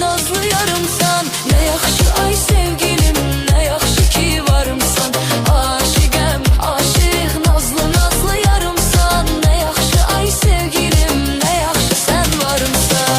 nazlı yarımsan. Ne yaxşı ay sevgilim, ne yaxşı ki varımsan. Aşıqəm, aşıq, nazlı nazlı yarımsan. Ne yaxşı ay sevgilim, ne yaxşı sen varımsan.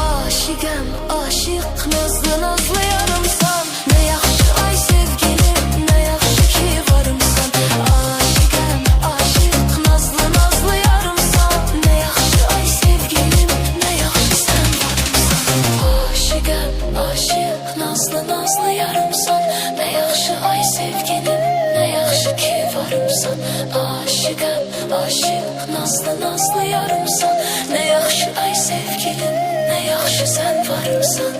Aşıqəm, aşıq, nazlı nazlı yarımsan. Ne yaxşı ay sevgilim, ne yaxşı ki varımsan. Aşıqəm, aşıq, nazlı nazlı yarımsan. Ne yaxşı ay sevgilim, ne yaxşı sen varımsan. Aşıqəm, aşıq, nazlı nazlı yarımsan. Ne yaxşı ay sevgilim, ne yaxşı ki varımsan. Aşıqəm, aşıq, nazlı nazlı yarımsan. Ne yaxşı ay sevgilim, ne yaxşı sen varımsan.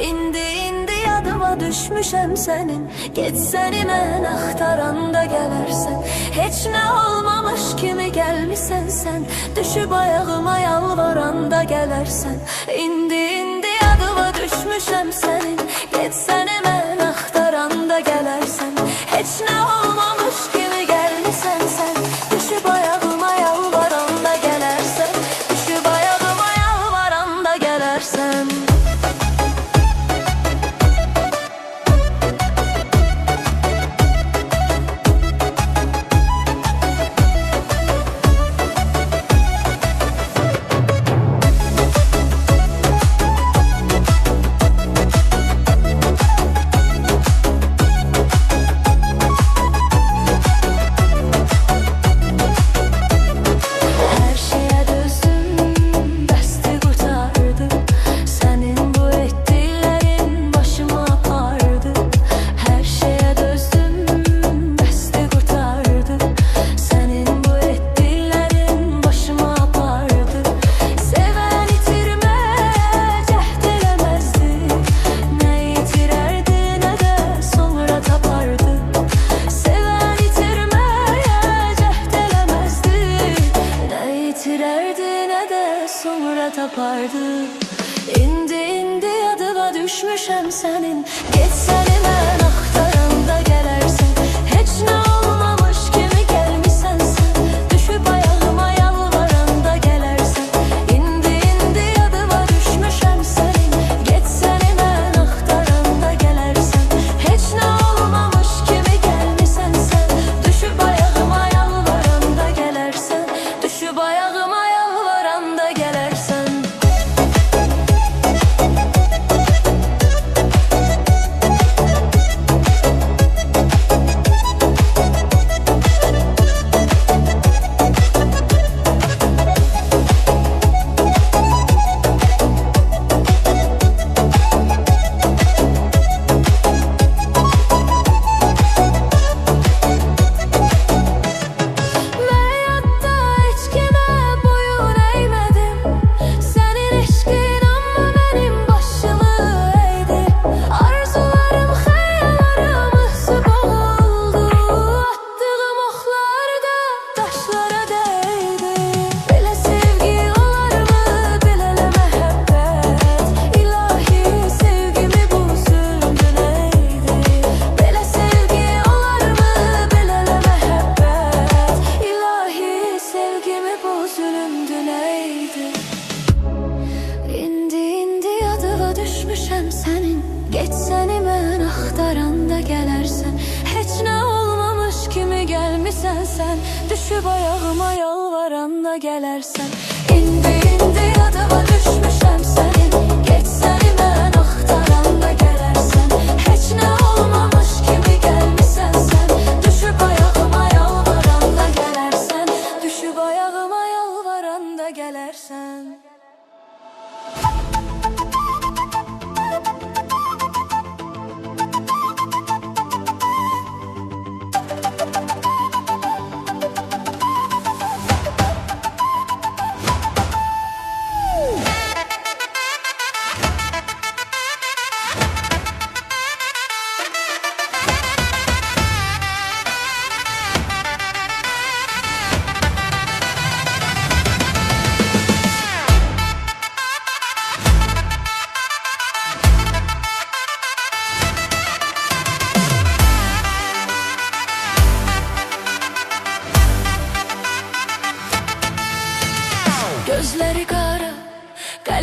İndi indi yadıma düşmüşəm sənin. Getsəni mən axtaranda gələrsən. Heç nə olmamış kimi gəlmisən sən. Düşüb ayağıma yalvaranda gələrsən. İndi indi yadıma düşmüşəm sənin. Getsəni mən axtaranda gələrsən. Heç nə olmamış kimi gəlmisən sən. Düşüb ayağıma yalvaranda gələrsən. Düşüb ayağıma yalvaranda gələrsən. Her şeye dözdüm, bəsti qurtardı. Sənin bu etdiklərin başıma apardı. Her şeye dözdüm, bəsti qurtardı. Sənin bu etdiklərin başıma apardı. Sevən itirməyə cəhd eləməzdi. Nə itirərdi, nə də sonra tapardı. Sevən itirməyə cəhd eləməzdi. Nə itirərdi, nə də sonra tapardı. İndi indi yadıma düşmüşəm sənin. Getsəni mən axtaranda gələrsən. Heç nə olmamış kimi gəlmisən sən. Düşüb ayağıma yalvaranda gələrsən. İndi indi yadıma düşmüşəm sənin. Getsəni mən axtaranda gələrsən. Heç nə olmamış kimi gəlmisən sən. Düşüb ayağıma yalvaranda gələrsən. Düşüb ayağıma yalvaranda gələrsən. Hayatta heç kimə boyun əymədim. Sənin eşqin amma mənim başımı əydi. Arzularım, xəyallarım ısı boğuldu. Attığım oxlar da daşlara dəydi. Belə sevgi olarmı, belələ məhəbbət? İlahi sevgimi bu zülmdü neydi? Belə sevgi olarmı, belələ məhəbbət? İlahi sevgimi bu zülmdü neydi? İndi indi yadıma düşmüşəm sənin. Getsəni mən axtaranda gələrsən. Heç nə olmamış kimi gəlmisən sən. Düşüb ayağıma yalvaranda gələrsən. İndi indi yadıma düşmüşəm sənin. Getsəni mən axtaranda gələrsən. Heç nə olmamış kimi gəlmisən sən. Düşüb ayağıma yalvaranda gələrsən. Düşüb ayağıma yalvaranda gələrsən.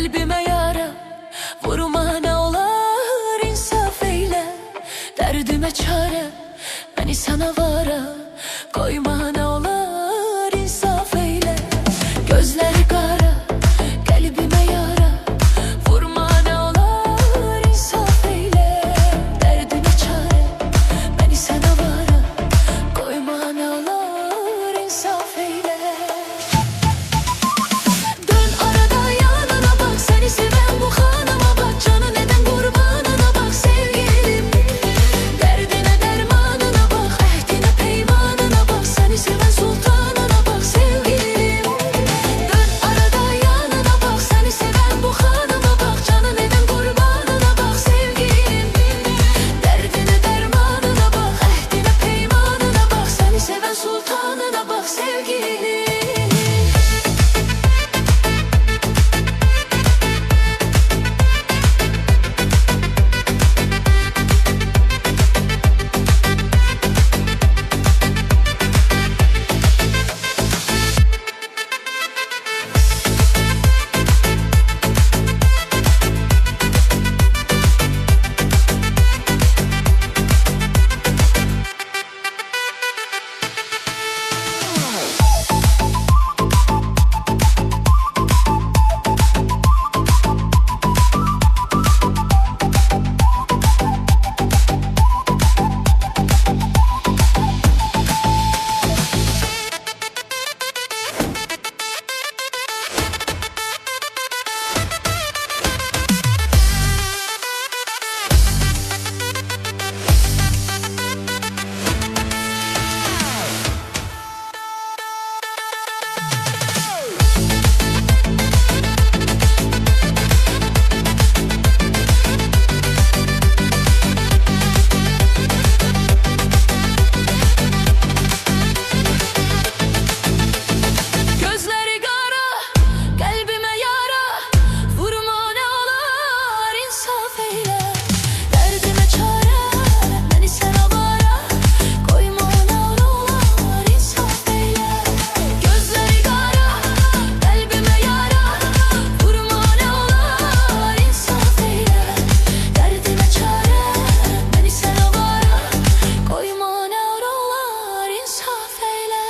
Kalbime yara vurma ne olar insaf eyle. Derdime çare beni sana vara koyma ne olar insaf eyle. Gözleri kara kalbime yara vurma ne olar insaf eyle. Derdime çare beni sana vara koyma ne olar insaf eyle. Dön arada yanına bak, seni seven bu hanıma bak. Canı neden kurbanına bak sevgilim. Derdine dermanına bak, ehdine peymanına bak. Seni seven sultanına bak sevgilim. Dön arada yanına bak, seni seven bu hanıma bak. Canı neden kurbanına bak sevgilim. Derdine dermanına bak, ehdine peymanına bak. Seni seven sultanına bak sevgilim. Gözleri kara kalbime yara vurma ne olar insaf eyle. Derdime çare beni sana vara koyma ne olar insaf eyle. Gözleri kara kalbime yara vurma ne olar insaf eyle. Derdime çare beni sana vara koyma ne olar insaf eyle.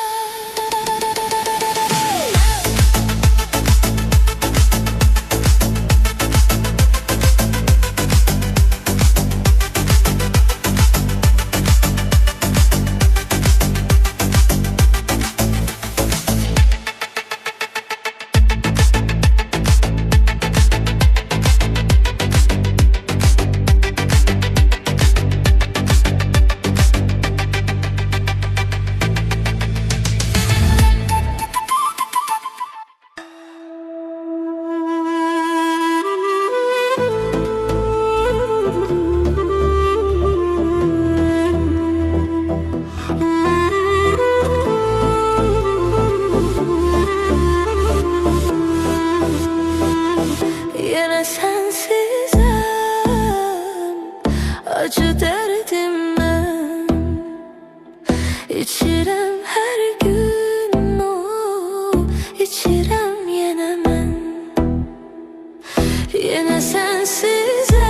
Yine sensizim, acı derdimden içirem her gün o, içirem yine ben. Yine sensizim,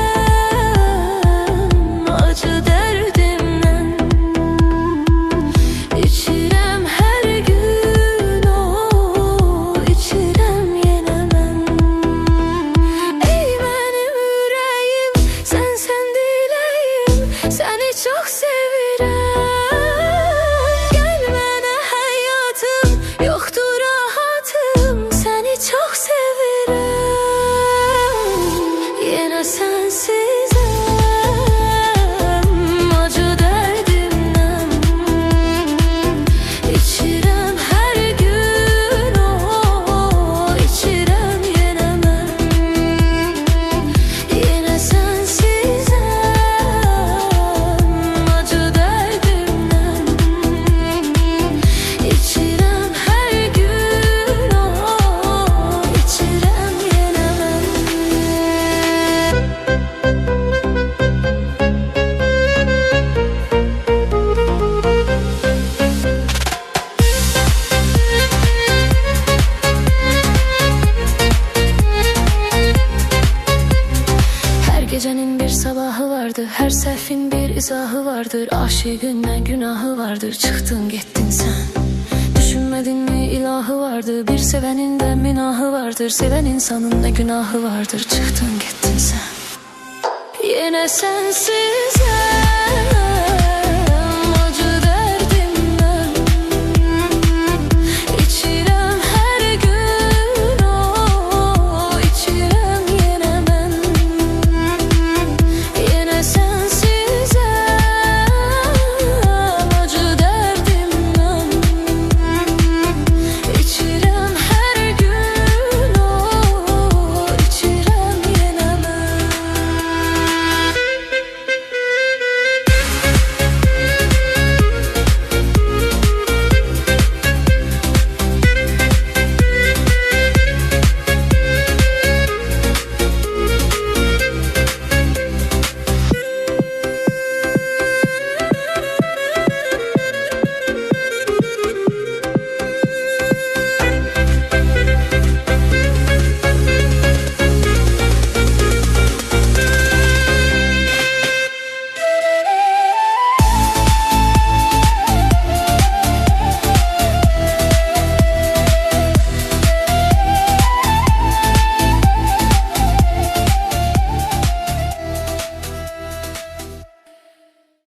acı derdimden içirem her gün o, içirem yine ben. Ey benim yüreğim, sen dileyim, seni çok sevirem. Gelmene hayatım, yoktur rahatım, seni çok sevirem. izahı vardır. Aşığın ne günahı vardır, çıktın gittin sen. Düşünmedin mi ilahı vardı, bir sevenin de minahı vardır. Seven insanın ne günahı vardır, çıktın gittin sen. Yine sensiz